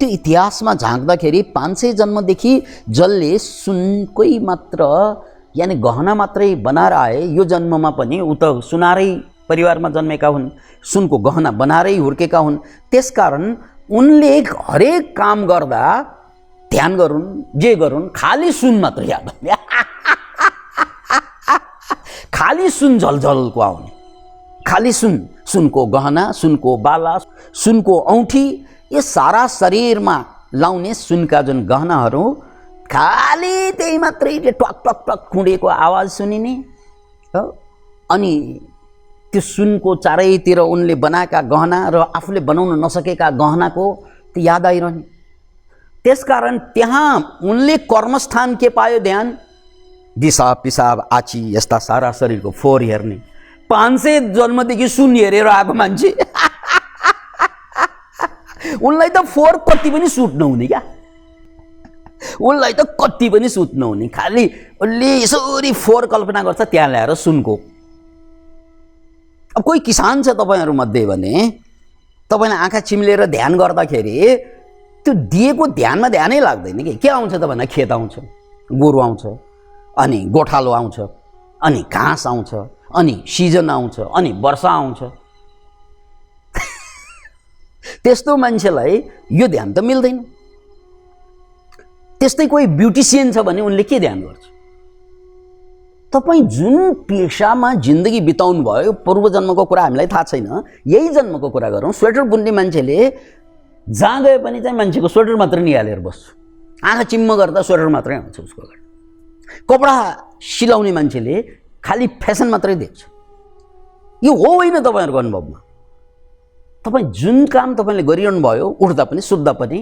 त्यो इतिहासमा झाँक्दाखेरि 500 जन्मदेखि जसले सुनकै मात्र यानि गहना मात्रै बनाएर आए, यो जन्ममा पनि उ त सुनारै परिवारमा जन्मेका हुन्, सुनको गहना बनाएरै हुर्केका हुन्। त्यसकारण उनले हरेक काम गर्दा ध्यान गरून्, जे गरून्, खाली सुन मात्र याद आउने, खाली सुन झलझलको आउने, खाली सुन, सुनको गहना, सुनको बाला, सुनको औँठी, ये सारा शरीरमा लाउने सुनका जुन गहनाहरू, खाली त्यही मात्रै टक टक टक खुँडेको आवाज सुनिने हो। अनि त्यो सुनको चारैतिर उनले बनाएका गहना र आफूले बनाउन नसकेका गहनाको त्यो याद आइरहने। त्यसकारण त्यहाँ उनले कर्मस्थान के पायो? ध्यान, दिसा पिसाब आची यस्ता सारा शरीरको फोहोर हेर्ने। 500 जन्मदेखि सुन हेरेर आएको मान्छे उनलाई त फोहोर कति पनि सुट नहुने क्या, उनलाई त कति पनि सुट नहुने। खाली उनले यसरी फोहोर कल्पना गर्छ त्यहाँ ल्याएर सुनको। अब कोही किसान छ तपाईहरु मध्ये भने तपाईले आँखा चिम्लेर ध्यान गर्दाखेरि त्यो दिएको ध्यानमा ध्यानै लाग्दैन के आउँछ त भन्दा खेत आउँछ, गोरु आउँछ, अनि गोठालो आउँछ, अनि घाँस आउँछ, अनि सिजन आउँछ, अनि वर्षा आउँछ। त्यस्तो मान्छेलाई यो ध्यान त मिल्दैन। त्यस्तै कोही ब्युटिसियन छ भने उनले के ध्यान गर्छ? तपाई जुन पेशामा जिन्दगी बिताउनु भयो, पूर्व जन्मको कुरा हामीलाई थाहा छैन, यही जन्मको कुरा गरौँ। स्वेटर बुन्ने मान्छेले जहाँ गए पनि चाहिँ मान्छेको स्वेटर मात्र निहालेर बस्छ, आँखा चिम्म गर्दा स्वेटर मात्रै आउँछ उसको अगाडि। कपडा सिलाउने मान्छेले खाली फेसन मात्रै देख्छ। यो हो होइन तपाईहरुको अनुभवमा? तपाई जुन काम तपाईले गरिरहनु भयो, उठ्दा पनि सुत्दा पनि,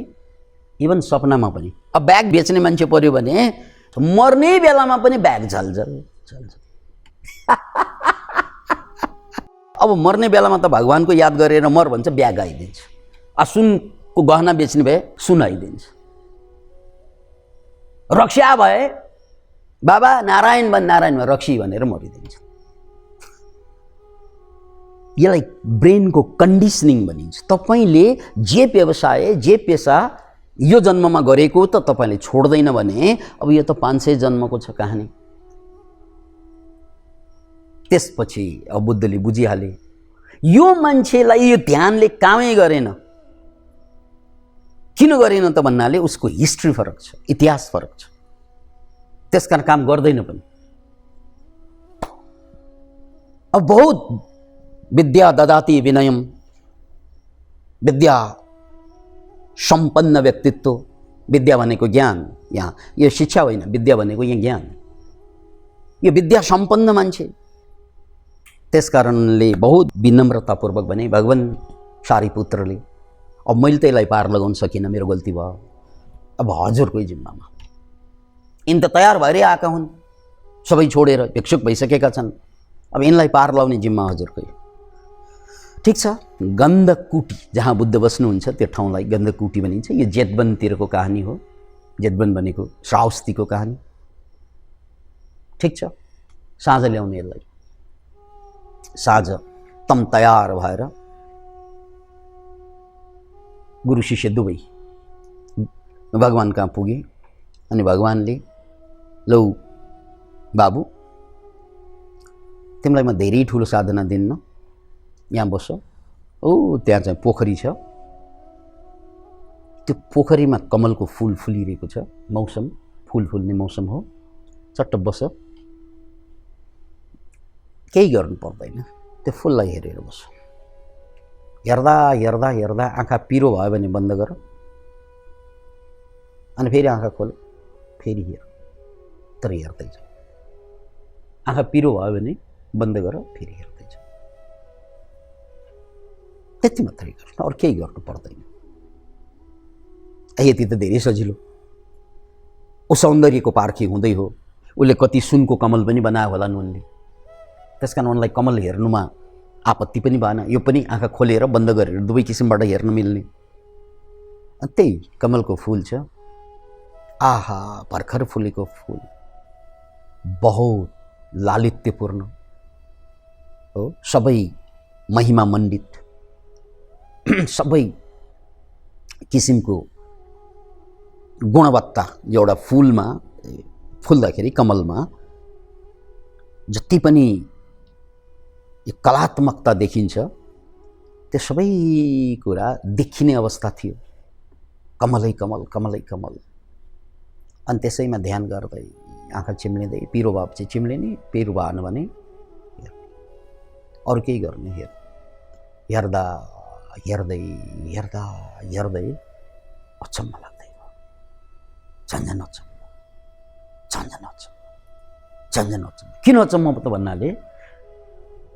इभन सपनामा पनि। अब ब्याग बेच्ने मान्छे पर्यो भने मर्ने बेलामा पनि ब्याग झलझल झलझल। अब मर्ने बेलामा त भगवानको याद गरेर मर भन्छ, ब्याग आइदिन्छ। सुनको गहना बेच्ने भए सुन आइदिन्छ। रक्षा भए बाबा नारायण भन, नारायण भन, रक्सी भनेर मरिदिन्छ। यसलाई ब्रेनको कन्डिसनिङ भनिन्छ। तपाईले जे व्यवसाय, जे पेशा यो जन्ममा गरेको त तपाईले छोड्दैन भने अब यो त 500 जन्मको छ कहानी। त्यसपछि अब बुद्धले बुझिहाले यो मान्छेलाई यो ध्यानले कामै गरेन। किन गरेन त भन्नाले उसको हिस्ट्री फरक छ, इतिहास फरक छ, त्यसकारण काम गर्दैन पनि। अब बहुत विद्या ददाति विनयम, विद्या सम्पन्न व्यक्तित्व, विद्या भनेको ज्ञान, यहाँ यो शिक्षा होइन, विद्या भनेको यहाँ ज्ञान। यो विद्या सम्पन्न मान्छे, त्यसकारणले बहुत विनम्रतापूर्वक भने भगवान सारीपुत्रले, अब मैले त यसलाई पार लगाउन सकिनँ, मेरो गल्ती भयो, अब हजुरकै जिम्मामा। यिन त तयार भएरै आएका हुन्, सबै छोडेर भिक्षुक भइसकेका छन्, अब यिनलाई पार लगाउने जिम्मा हजुरकै। ठीक छ, गन्धकुटी जहाँ बुद्ध बस्नुहुन्छ त्यो ठाउँलाई गन्धकुटी भनिन्छ। यो जेतवनतिरको कहानी हो। जेतवन भनेको श्रावस्तीको कहानी। ठीक छ, साँझ ल्याउने यसलाई। साँझ तम तयार भएर गुरु शिष्य दुवै भगवान कहाँ पुगे। अनि भगवानले लौ बाबु, तिमीलाई म धेरै ठुलो साधना दिन्न, यहाँ बस। ओ त्यहाँ चाहिँ पोखरी छ, त्यो पोखरीमा कमलको फूल फुलिरहेको छ, मौसम, फूल फुल्ने मौसम हो, चट्ट बस, केही गर्नु पर्दैन, त्यो फुललाई हेरेर बस। हेर्दा हेर्दा हेर्दा आँखा पिरो भयो भने बन्द गर, अनि फेरि आँखा खोल, फेरि हेर, तर हेर्दै छ। आँखा पिरो भयो भने बन्द गर, फेरि हेर्दै छ। त्यति मात्रै गर्नु, अरू केही गर्नु पर्दैन। यति त धेरै सजिलो। ऊ सौन्दर्यको पार्खी हुँदै हो, उसले कति सुनको कमल पनि बनायो होला उनले, त्यसकारण उनलाई कमल हेर्नुमा आपत्ति पनि भएन। यो पनि आँखा खोलेर बन्द गरेर दुवै किसिमबाट हेर्न मिल्ने। त्यही कमलको फूल छ, आहा भर्खर फुलेको फूल, बहुत लालित्यपूर्ण हो, सबै महिमा मण्डित, सबै किसिमको गुणवत्ता एउटा फुलमा फुल्दाखेरि कमलमा जति पनि यो कलात्मकता देखिन्छ त्यो सबै कुरा देखिने अवस्था थियो। कमलै कमल, कमलै कमल। अनि त्यसैमा ध्यान गर्दै आँखा चिम्लिँदै पिरो भाव चाहिँ चिम्लिने, पिरो भएन भने अरू केही गर्ने, हेर्दा हेर्दै हेर्दा हेर्दै अचम्म लाग्दै भयो। झन्झन अचम्म, झन्झन अचम्म, झन्झन अचम्म। किन अचम्म त भन्नाले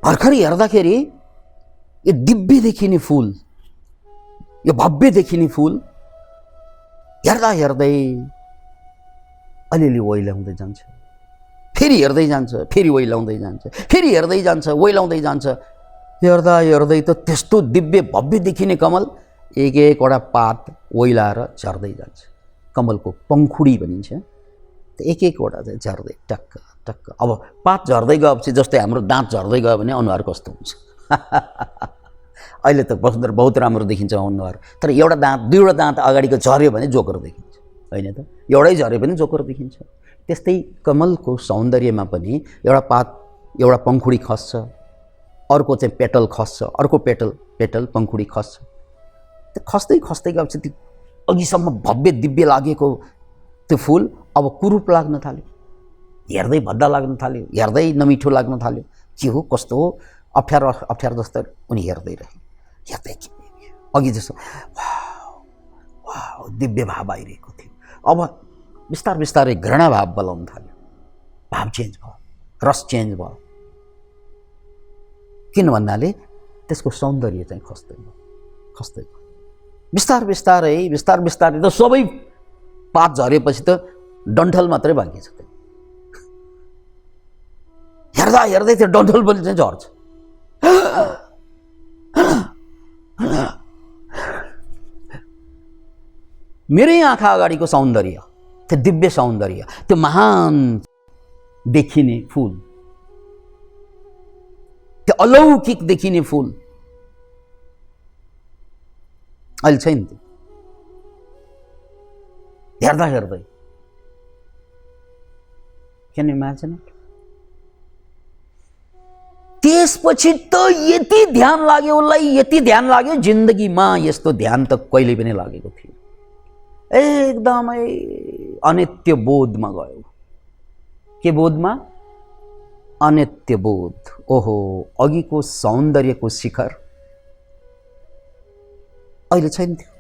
भर्खरै हेर्दाखेरि यो दिव्य देखिने फुल, यो भव्य देखिने फुल हेर्दा हेर्दै अलिअलि ओइलाउँदै जान्छ, फेरि हेर्दै जान्छ, फेरि ओइलाउँदै जान्छ, फेरि हेर्दै जान्छ, ओइलाउँदै जान्छ। हेर्दा हेर्दै त त्यस्तो दिव्य भव्य देखिने कमल एक एकवटा पात ओइलाएर झर्दै जान्छ। कमलको पङ्खुडी भनिन्छ, एक एकवटा चाहिँ झर्दै टक्क टक्क। अब पात झर्दै गएपछि जस्तै हाम्रो दाँत झर्दै गयो भने अनुहार कस्तो हुन्छ? अहिले त बहुत राम्रो देखिन्छ अनुहार, तर एउटा दाँत दुईवटा दाँत अगाडिको झऱ्यो भने जोकर देखिन्छ, होइन त? एउटै झऱ्यो भने जोकर देखिन्छ। त्यस्तै कमलको सौन्दर्यमा पनि एउटा पात, एउटा पङ्खुडी खस्छ, अर्को चाहिँ पेटल खस्छ, अर्को पेटल पङ्खुडी खस्छ। त्यो खस्दै खस्दै गएपछि त्यो अघिसम्म भव्य दिव्य लागेको त्यो फुल अब कुरूप लाग्न थाल्यो, हेर्दै भद्दा लाग्न थाल्यो, हेर्दै नमिठो लाग्न थाल्यो। के हो, कस्तो हो, अप्ठ्यारो अप्ठ्यारो जस्तो उनी हेर्दै रहे, हेर्दै अघि जस्तो वाह दिव्य भाव आइरहेको थियो। अब बिस्तार बिस्तारै घृणा भाव बोलाउन थाल्यो, भाव चेन्ज भयो, रस चेन्ज भयो। किन भन्नाले त्यसको सौन्दर्य चाहिँ खस्दै भयो, खस्दै भयो। बिस्तार बिस्तारै बिस्तार बिस्तारै त सबै पात झरेपछि त डन्ठल मात्रै बाँकी छ। हेर्दा हेर्दै त्यो डन्ठल पनि चाहिँ झर्छ। मेरै आँखा अगाडिको सौन्दर्य, त्यो दिव्य सौन्दर्य, त्यो महान देखिने फुल, त्यो अलौकिक देखिने फुल अहिले छैन। त्यो हेर्दा हेर्दै क्यान यु इमेजिन? त्यसपछि त यति ध्यान लाग्यो उसलाई, यति ध्यान लाग्यो, जिन्दगीमा यस्तो ध्यान त कहिले पनि लागेको थियो। एकदमै अनित्य बोधमा गयो। के बोधमा? अनित्य बोध। ओहो, अघिको सौन्दर्यको शिखर अहिले छैन थियो।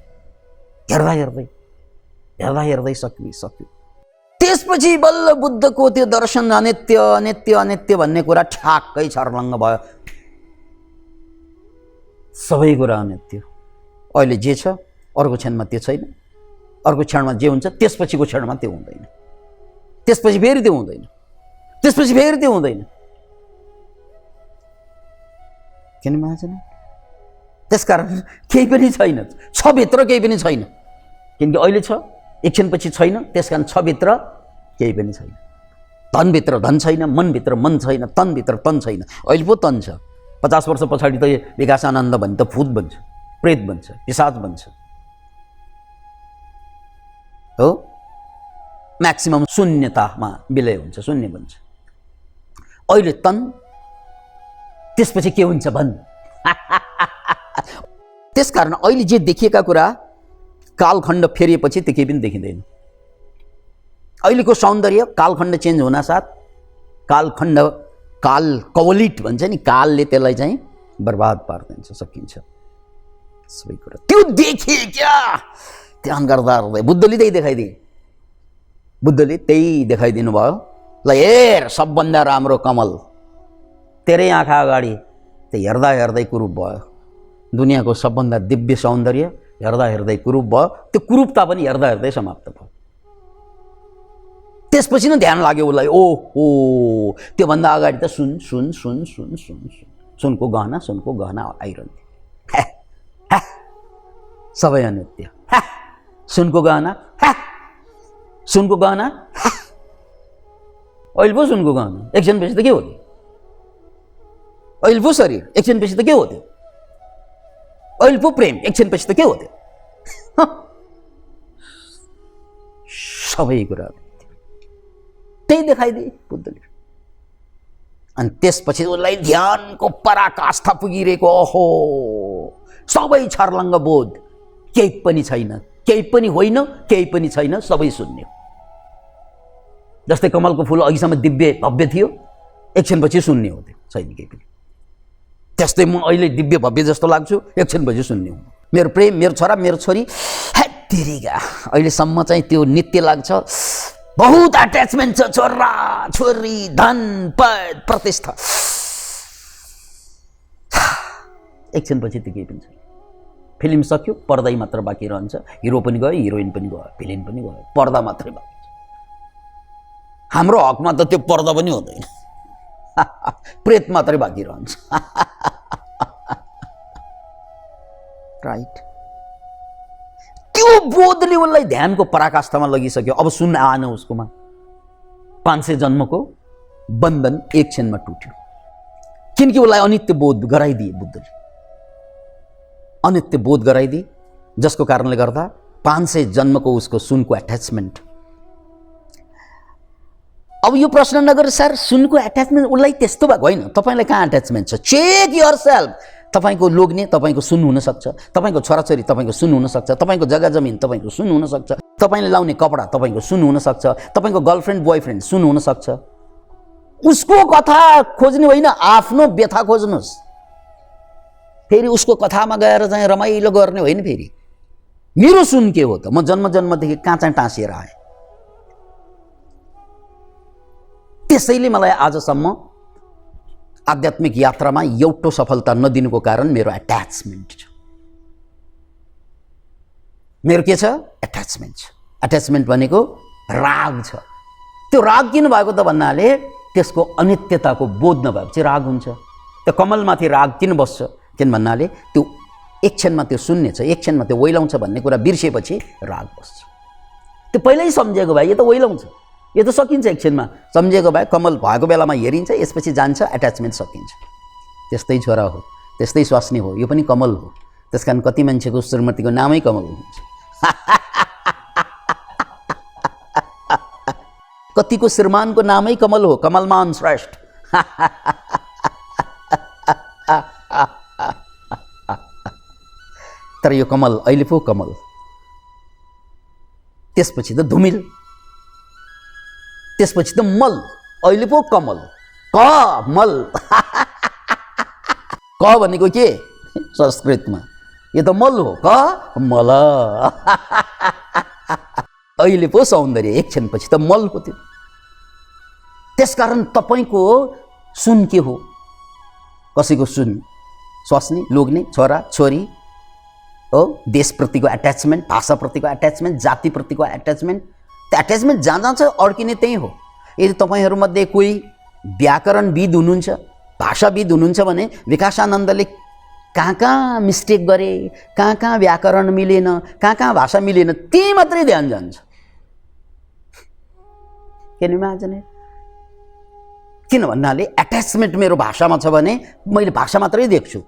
हेर्दा हेर्दै हेर्दा हेर्दै सक्यो। त्यसपछि बल्ल बुद्धको त्यो दर्शन अनित्य अनित्य अनित्य भन्ने कुरा ठ्याक्कै छर्लङ्ग भयो। सबै कुरा अनित्य। अहिले जे छ अर्को क्षणमा त्यो छैन, अर्को क्षणमा जे हुन्छ त्यसपछिको क्षणमा त्यो हुँदैन, त्यसपछि फेरि त्यो हुँदैन, त्यसपछि फेरि त्यो हुँदैन। किन इमेजिन? त्यसकारण केही पनि छैन, छ भित्र केही पनि छैन। किनकि अहिले छ, एकछिनपछि छैन, त्यसकारण छ भित्र केही पनि छैन। धनभित्र धन छैन, मनभित्र मन छैन, तनभित्र तन छैन। अहिले पो तन छ। 50 वर्ष पछाडि त विकास आनन्द भने त भूत बन्छ, प्रेत बन्छ, पिशाच बन्छ, हो? म्याक्सिमम शून्यतामा विलय हुन्छ, शून्य बन्छ। अहिले तन, त्यसपछि के हुन्छ भन्? त्यसकारण अहिले जे देखिएका कुरा कालखण्ड फेरिएपछि त्यो केही पनि देखिँदैन। अहिलेको सौन्दर्य कालखण्ड चेन्ज हुनासाथ कालखण्ड, काल कवलिट भन्छ नि, कालले त्यसलाई चाहिँ बर्बाद पारिदिन्छ, सकिन्छ सबै कुरा। त्यो देखे क्या, ध्यान गर्दा गर्दै बुद्धले त्यही देखाइदिए। बुद्धले त्यही देखाइदिनु भयो। ल हेर, सबभन्दा राम्रो कमल तेरै आँखा अगाडि। त्यो हेर्दा हेर्दै कुरूप भयो। दुनियाँको सबभन्दा दिव्य सौन्दर्य हेर्दा हेर्दै कुरूप भयो। त्यो कुरूपता पनि हेर्दा हेर्दै समाप्त भयो। त्यसपछि नै ध्यान लाग्यो उसलाई। ओहो, त्योभन्दा अगाडि त सुन सुन सुन सुन सुन सुन सुनको गहना, सुनको गहना आइरहन्थ्यो। सबै अनित्य। सुनको गहना, सुनको गहना, अहिले पो सुनको गहना, एकछिनपछि त के हो त्यो? अहिले पो शरीर, एकछिनपछि त के हो त्यो? अहिले पो प्रेम, एकछिनपछि त के हो त्यो? सबै कुरा त्यही देखाइदिए बुद्धले। अनि त्यसपछि उसलाई ध्यानको पराकाष्ठा पुगिरहेको, ओहो सबै छर्लङ्ग बोध, केही पनि छैन, केही पनि होइन, केही पनि छैन, सबै शून्य। जस्तै कमलको फुल अघिसम्म दिव्य भव्य थियो, एकछिनपछि शून्य हो, त्यो छैन केही पनि। त्यस्तै म अहिले दिव्य भव्य जस्तो लाग्छु, एकछिनपछि शून्य हो। मेरो प्रेम, मेरो छोरा, मेरो छोरी, हेत्तेरिका अहिलेसम्म चाहिँ त्यो नित्य लाग्छ, बहुत अट्याचमेन्ट छ, छोरा छोरी, धन पद प्रतिष्ठा, एकछिनपछि त्यो केही पनि छैन। फिल्म सक्यो, पर्दै मात्र बाँकी रहन्छ, हिरो पनि गयो, हिरोइन पनि गयो, भिलेन पनि गयो, पर्दा मात्रै बाँकी छ। हाम्रो हकमा त त्यो पर्दा पनि हुँदैन, प्रेत मात्रै बाँकी रहन्छ। राइट, त्यो बोधले उसलाई ध्यानको पराकाष्ठामा लगिसक्यो। अब सुन्न आएन उसकोमा, 500 जन्मको बन्धन एक क्षणमा टुट्यो, किनकि उसलाई अनित्य बोध गराइदिए बुद्धले, अनित्य बोध गराइदिए, जसको कारणले गर्दा 500 जन्मको उसको सुनको एट्याचमेन्ट। अब यो प्रश्न नगर सर, सुनको एट्याचमेन्ट उसलाई त्यस्तो भएको होइन, तपाईँलाई कहाँ एट्याचमेन्ट छ? Check yourself. तपाईँको लोग्ने तपाईँको सुन हुनसक्छ, तपाईँको छोराछोरी तपाईँको सुन हुनसक्छ, तपाईँको जग्गा जमिन तपाईँको सुन हुनसक्छ, तपाईँले लाउने कपडा तपाईँको सुन हुनसक्छ, तपाईँको गर्लफ्रेन्ड बोयफ्रेन्ड सुन हुनसक्छ। उसको कथा खोज्ने होइन, आफ्नो व्यथा खोज्नुहोस्। फेरि उसको कथामा गएर चाहिँ रमाइलो गर्ने होइन। फेरि मेरो सुन के हो त? म जन्म जन्मदेखि कहाँ चाहिँ टाँसिएर आएँ। त्यसैले मलाई आजसम्म आध्यात्मिक यात्रामा एउटो सफलता नदिनुको कारण मेरो एट्याचमेन्ट छ। मेरो के छ? एट्याचमेन्ट छ। एट्याचमेन्ट भनेको राग छ। त्यो राग किन भएको त भन्नाले त्यसको अनित्यताको बोध नभएपछि राग हुन्छ। त्यो कमलमाथि राग किन बस्छ? किन भन्नाले त्यो एक क्षणमा त्यो शून्य छ, एक क्षणमा त्यो ओइलाउँछ भन्ने कुरा बिर्सेपछि राग बस्छ। त्यो पहिल्यै सम्झेको भए यो त ओइलाउँछ, यो त सकिन्छ, एक क्षणमा सम्झेको भए कमल भएको बेलामा हेरिन्छ, यसपछि जान्छ, एट्याचमेन्ट सकिन्छ। त्यस्तै छोरा हो, त्यस्तै स्वास्नी हो, यो पनि कमल हो। त्यसकारण कति मान्छेको श्रीमतीको नामै कमल हुन्छ, कतिको श्रीमानको नामै कमल हो, कमलमान श्रेष्ठ। तर यो कमल अहिले पो कमल, त्यसपछि त धुमिल, त्यसपछि त मल, अहिले पो कमल, कमल। क भनेको के संस्कृतमा? यो त मल हो, कमल। अहिले पो सौन्दर्य, एक क्षणपछि त मल हो त्यो। त्यसकारण तपाईँको सुन के हो? कसैको सुन? स्वास्नी, लोग्ने, छोरा छोरी हो, देशप्रतिको एट्याचमेन्ट, भाषाप्रतिको एट्याचमेन्ट, जातिप्रतिको एट्याचमेन्ट। त्यो एट्याचमेन्ट जहाँ जहाँ चाहिँ अड्किने त्यही हो। यदि तपाईँहरूमध्ये कोही व्याकरणविद हुनुहुन्छ, भाषाविद हुनुहुन्छ भने विकासानन्दले कहाँ कहाँ मिस्टेक गरे, कहाँ कहाँ व्याकरण मिलेन, कहाँ कहाँ भाषा मिलेन, त्यही मात्रै ध्यान जान्छ। किन भन्नाले एट्याचमेन्ट मेरो भाषामा छ भने मैले भाषा मात्रै देख्छु,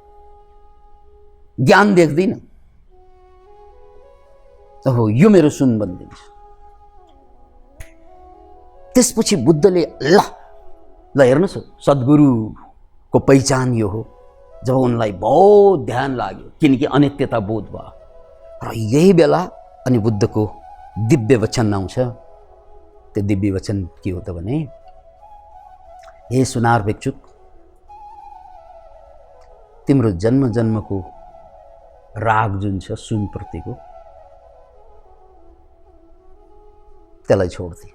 ज्ञान देख्दिनँ। हो, यो मेरो सुन बनिदिन्छ। त्यसपछि बुद्धले ल हेर्नुहोस्, सद्गुरुको पहिचान यो हो। जब उनलाई बहुत ध्यान लाग्यो, किनकि अनित्यता बोध भयो, र यही बेला अनि बुद्धको दिव्य वचन आउँछ। त्यो दिव्य वचन के हो त भने, हे सुनार भिक्षुक, तिम्रो जन्म जन्मको राग जुन छ सुनप्रतिको, त्यसलाई छोड्दे।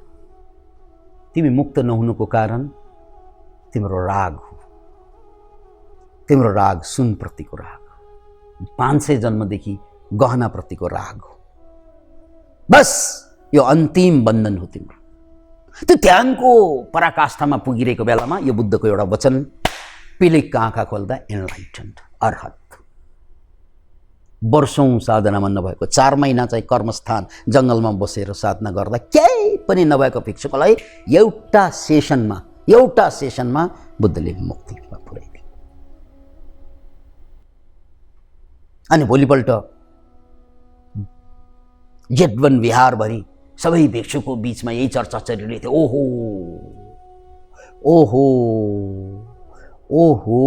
तिमी मुक्त नहुनुको कारण तिम्रो राग हो, तिम्रो राग सुनप्रतिको राग हो, 500 जन्मदेखि गहनाप्रतिको राग हो। बस यो अन्तिम बन्धन हो तिम्रो। त्यो ध्यानको पराकाष्ठामा पुगिरहेको बेलामा यो बुद्धको एउटा वचन पिलिकका आँखा खोल्दा एनलाइटन्ड, अर्हत। वर्षौं साधनामा नभएको, 4 महिना चाहिँ कर्मस्थान जङ्गलमा बसेर साधना गर्दा केही पनि नभएको भिक्षुकलाई एउटा सेसनमा बुद्धले मुक्तिमा पुर्याइदिए। अनि भोलिपल्ट जेतवन विहारभरि सबै भिक्षुको बीचमा यही चर्चा चलिरहेको थियो। ओहो ओहो ओहो,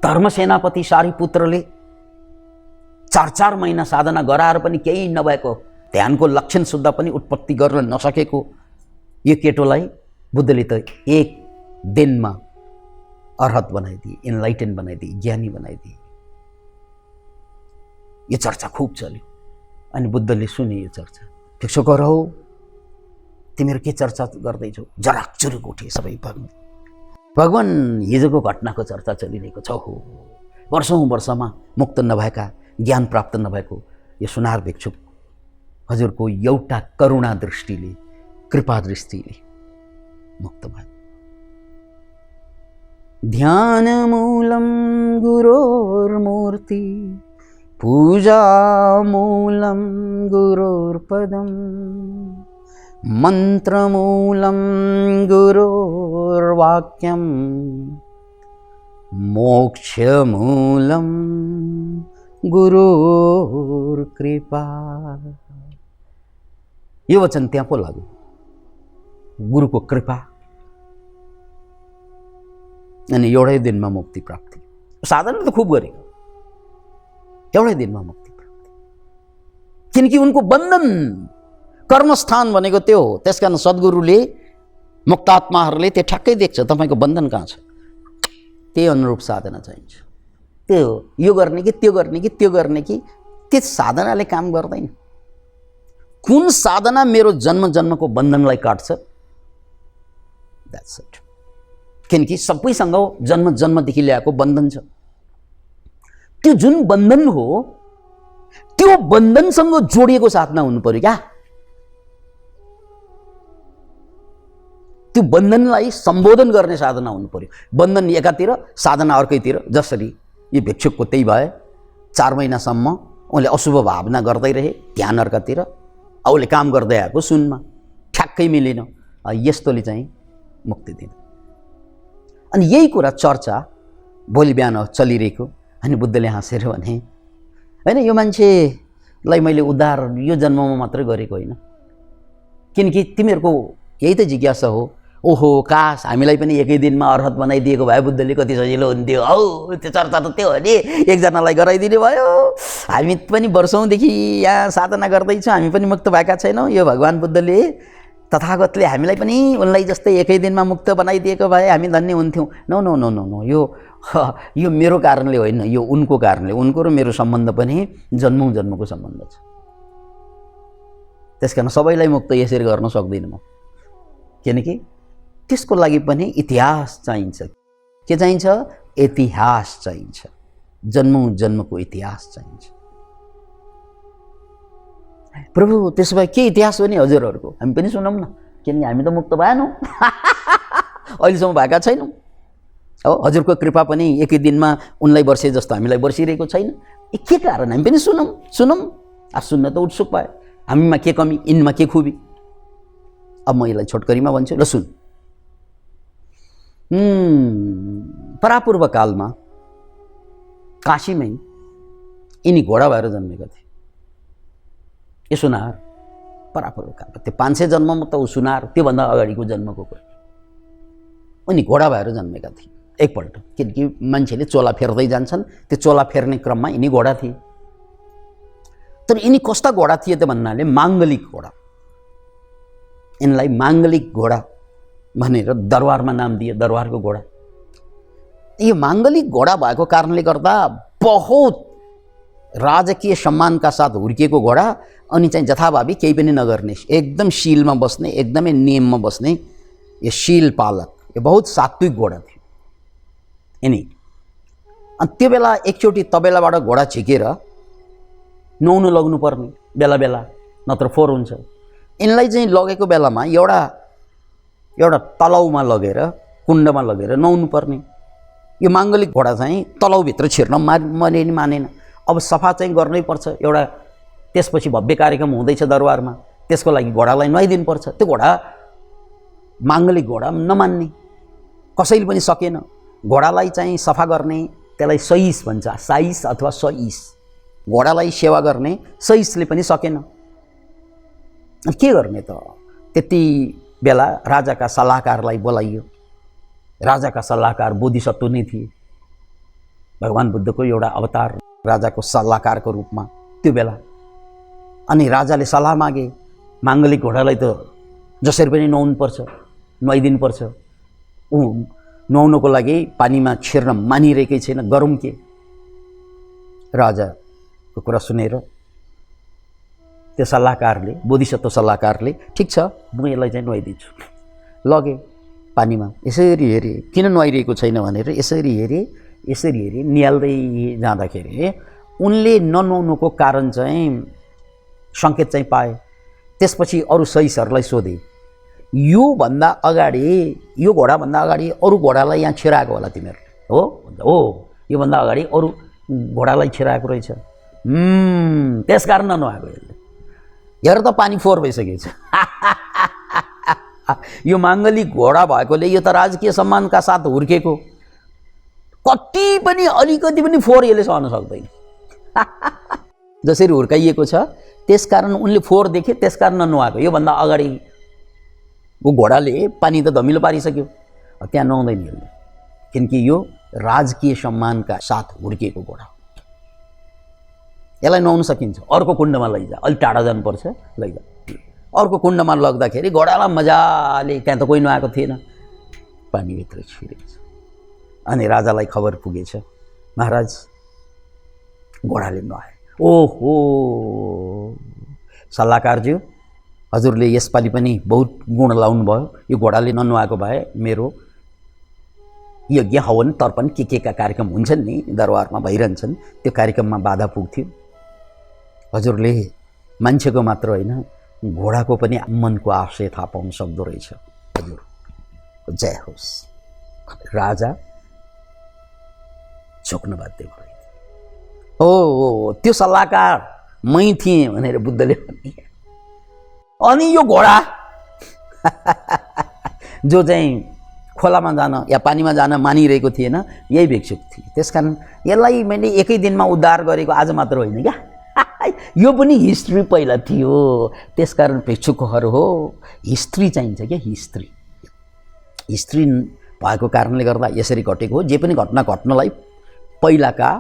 धर्मसेनापति सारिपुत्रले 4-4 महिना साधना गराएर पनि केही नभएको, ध्यानको लक्षण सुद्धा पनि उत्पत्ति गर्न नसकेको यो केटोलाई बुद्धले त एक दिनमा अर्हत बनाइदिए, इन्लाइटेन बनाइदिए, ज्ञानी बनाइदिए। यो चर्चा खूब चल्यो अनि बुद्धले सुने यो चर्चा। भिक्षुकहरू हौ, तिमीहरू के चर्चा गर्दैछौ? जराकजुरुक उठे सबै। भगवान हिजोको घटनाको चर्चा चलिरहेको छ। हो, वर्षौँ वर्षमा मुक्त नभएका, ज्ञान प्राप्त नभएको यो सुनार भिक्षुक हजुरको एउटा करुणा दृष्टिले, कृपा दृष्टिले मुक्त भयो। ध्यानमूलं गुरोर्मूर्ति, पूजामूलं गुरोर्पदम्, मन्त्रमूलं गुरोर्वाक्यं, मोक्षमूलं गुरोर्कृपा। यो वचन त्यहाँ पो लाग्यो, गुरुको कृपा। अनि एउटै दिनमा मुक्ति प्राप्ति। साधना त खूब गरेको, एउटै दिनमा मुक्ति प्राप्ति। किनकि उनको बन्धन, कर्मस्थान भनेको त्यो हो। त्यसकारण सद्गुरुले, मुक्तात्माहरूले त्यो ठ्याक्कै देख्छ तपाईँको बन्धन कहाँ छ। त्यही अनुरूप साधना चाहिन्छ। त्यो यो गर्ने कि त्यो गर्ने कि त्यो गर्ने कि त्यो साधनाले काम गर्दैन। कुन साधना मेरो जन्म जन्मको बन्धनलाई काट्छ, द्याट्स इट। किनकि सबैसँग जन्म जन्मदेखि ल्याएको बन्धन छ। त्यो जुन बन्धन हो त्यो बन्धनसँग जोडिएको साधना हुनु पर्यो क्या। त्यो बन्धनलाई सम्बोधन गर्ने साधना हुनु पर्यो। बन्धन एकातिर, साधना अर्कैतिर। जसरी यो भिक्षुकको त्यही भए, 4 महिनासम्म उनले अशुभ भावना गर्दै रहे, ध्यान अर्कातिर, औले काम गर्दै आएको सुनमा ठ्याक्कै मिलेन। यस्तोले चाहिँ मुक्ति दिनु। अनि यही कुरा चर्चा भोलि बिहान चलिरहेको। अनि बुद्धले हाँसेर भने, होइन, यो मान्छेलाई मैले उद्धार यो जन्ममा मात्रै गरेको होइन। किनकि तिमीहरूको यही त जिज्ञासा हो। ओहो, काश हामीलाई पनि एकै दिनमा अर्हत बनाइदिएको भए बुद्धले कति सजिलो हुन्थ्यो। हौ, त्यो चर्चा त त्यो हो नि, एकजनालाई गराइदिने भयो। हामी पनि वर्षौँदेखि यहाँ साधना गर्दैछौँ, हामी पनि मुक्त भएका छैनौँ। यो भगवान् बुद्धले, तथागतले हामीलाई पनि उनलाई जस्तै एकै दिनमा मुक्त बनाइदिएको भए हामी धन्य हुन्थ्यौँ। No no no no no, यो मेरो कारणले होइन, यो उनको कारणले। उनको र मेरो सम्बन्ध पनि जन्मौँ जन्मको सम्बन्ध छ। त्यसकारण सबैलाई मुक्त यसरी गर्न सक्दिनँ म। किनकि त्यसको लागि पनि इतिहास चाहिन्छ। के चाहिन्छ? इतिहास चाहिन्छ। जन्मौँ जन्मको इतिहास चाहिन्छ। प्रभु, त्यसो भए के इतिहास हो नि हजुरहरूको? हामी पनि सुनौँ न। किनकि हामी त मुक्त भएनौँ, अहिलेसम्म भएका छैनौँ। हो, हजुरको कृपा पनि एकै दिनमा उनलाई वर्षे जस्तो हामीलाई वर्षिरहेको छैन। के कारण? हामी पनि सुनौँ। सुन्न त उत्सुक भए। हामीमा के कमी, यिनमा के खुबी? अब म यसलाई छोटकरीमा भन्छु, ल सुन। परापूर्व कालमा काशीमै यिनी घोडा भएर जन्मेका थिए। यो सुनार परापूर्व कालमा, त्यो 500 जन्ममा त ऊ सुनार, त्योभन्दा अगाडिको जन्मको कुरा। उनी घोडा भएर जन्मेका थिए एकपल्ट। किनकि मान्छेले चोला फेर्दै जान्छन्, त्यो चोला फेर्ने क्रममा यिनी घोडा थिए। तर यिनी कस्ता घोडा थिए त भन्नाले माङ्गलिक घोडा। यिनलाई माङ्गलिक घोडा भनेर दरबारमा नाम दिए, दरबारको घोडा। यो माङ्गलिक घोडा भएको कारणले गर्दा बहुत राजकीय सम्मानका साथ हुर्किएको घोडा। अनि चाहिँ जथाभावी केही पनि नगर्ने, एकदम शीलमा बस्ने, एकदमै नियममा बस्ने यो शील पालक, यो बहुत सात्विक घोडा थियो यिनी। अनि त्यो बेला एकचोटि तबेलाबाट घोडा झिकेर नुहाउनु लग्नु पर्ने बेला बेला, नत्र फोहोर हुन्छ। यिनलाई चाहिँ लगेको बेलामा एउटा तलाउमा लगेर, कुण्डमा लगेर नुहाउनु पर्ने। यो माङ्गलिक घोडा चाहिँ तलाउभित्र छिर्न मानेन। अब सफा चाहिँ गर्नै पर्छ। एउटा त्यसपछि भव्य कार्यक्रम हुँदैछ दरबारमा, त्यसको लागि घोडालाई नुहाइदिनु पर्छ। त्यो घोडा माङ्गलिक घोडा नमान्ने, कसैले पनि सकेन। घोडालाई चाहिँ सफा गर्ने, त्यसलाई सइस भन्छ, साइस अथवा सइस। घोडालाई सेवा गर्ने सहिसले पनि सकेन। के गर्ने त? त्यति बेला राजाका सल्लाहकारलाई बोलाइयो। राजाका सल्लाहकार बोधिसत्व नै थिए, भगवान बुद्धको एउटा अवतार राजाको सल्लाहकारको रूपमा त्यो बेला। अनि राजाले सल्लाह मागे, माङ्गलिक घोडालाई त जसरी पनि नुहाउनुपर्छ, नुहाइदिनुपर्छ। ऊ नुहाउनको लागि पानीमा छिर्न मानिरहेकै छैन, गरौँ के? राजाको कुरा सुनेर त्यो सल्लाहकारले, बोधिसत्व सल्लाहकारले, ठिक छ म यसलाई चाहिँ नुहाइदिन्छु, लगे पानीमा। यसरी हेरे, किन नुहाइरहेको छैन भनेर यसरी हेरे, निहाल्दै जाँदाखेरि उनले ननुहाउनुको कारण चाहिँ सङ्केत चाहिँ पाए। त्यसपछि अरू सहिसहरूलाई सोधे, योभन्दा अगाडि, यो घोडाभन्दा अगाडि अरू घोडालाई यहाँ छिराएको होला तिमीहरू? हो, योभन्दा अगाडि अरू घोडालाई छिराएको रहेछ, त्यसकारण ननुहाएको यसले। हेर त पानी फोहोर भइसकेको छ। यो माङ्गलिक घोडा भएकोले यो त राजकीय सम्मानका साथ हुर्केको, कति पनि अलिकति पनि फोहोर यसले सहन सक्दैन। जसरी हुर्काइएको छ त्यसकारण उनले फोहोर देखे, त्यसकारण ननुहाएको। योभन्दा अगाडि ऊ घोडाले पानी त धमिलो पारिसक्यो, त्यहाँ नुहाउँदैन यसले, किनकि यो राजकीय सम्मानका साथ हुर्किएको घोडा। यसलाई नुहाउन सकिन्छ, अर्को कुण्डमा लैजा, अलिक टाढा जानुपर्छ, लैजा। अर्को कुण्डमा लग्दाखेरि घोडालाई मजाले, त्यहाँ त कोही नुहाएको थिएन, पानीभित्र छिरेछ। अनि राजालाई खबर पुगेछ, महाराज घोडाले नुहाए। ओहो सल्लाहकारज्यू, हजुरले यसपालि पनि बहुत गुण लाउनु भयो, यो घोडाले ननुहाएको भए मेरो यज्ञ हवन तर्पण के का कार्यक्रम हुन्छन् नि दरबारमा भइरहन्छन्, त्यो कार्यक्रममा बाधा पुग्थ्यो। हजुरले मान्छेको मात्र होइन घोडाको पनि मनको आशय थाहा पाउन सक्दो रहेछ, हजुर जय होस्। राजा झोक्न बाध्य भयो। ओ त्यो सल्लाहकार मै थिएँ भनेर बुद्धले भने। अनि यो घोडा जो चाहिँ खोलामा जान या पानीमा जान मानिरहेको थिएन, यही भिक्षुक थिए। त्यसकारण यसलाई मैले एकै दिनमा उद्धार गरेको आज मात्र होइन क्या, यो पनि हिस्ट्री पहिला थियो। त्यसकारण भिक्षुकहरू हो, हिस्ट्री चाहिन्छ क्या, हिस्ट्री भएको कारणले गर्दा यसरी घटेको हो। जे पनि घटना घट्नलाई पहिलाका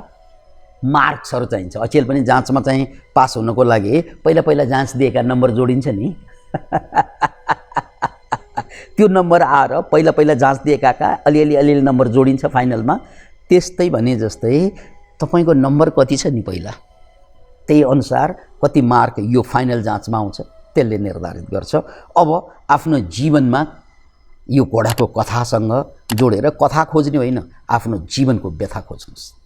मार्क्सहरू चाहिन्छ। अचेल पनि जाँचमा चाहिँ पास हुनको लागि पहिला जाँच दिएका नम्बर जोडिन्छ नि, त्यो नम्बर आएर पहिला जाँच दिएका अलिअलि नम्बर जोडिन्छ फाइनलमा। त्यस्तै भने जस्तै तपाईँको नम्बर कति छ नि पहिला, त्यही अनुसार कति मार्क यो फाइनल जाँचमा आउँछ, त्यसले निर्धारित गर्छ। अब आफ्नो जीवनमा यो घोडाको कथासँग जोडेर कथा खोज्ने होइन, आफ्नो जीवनको व्यथा खोज्नुहोस्।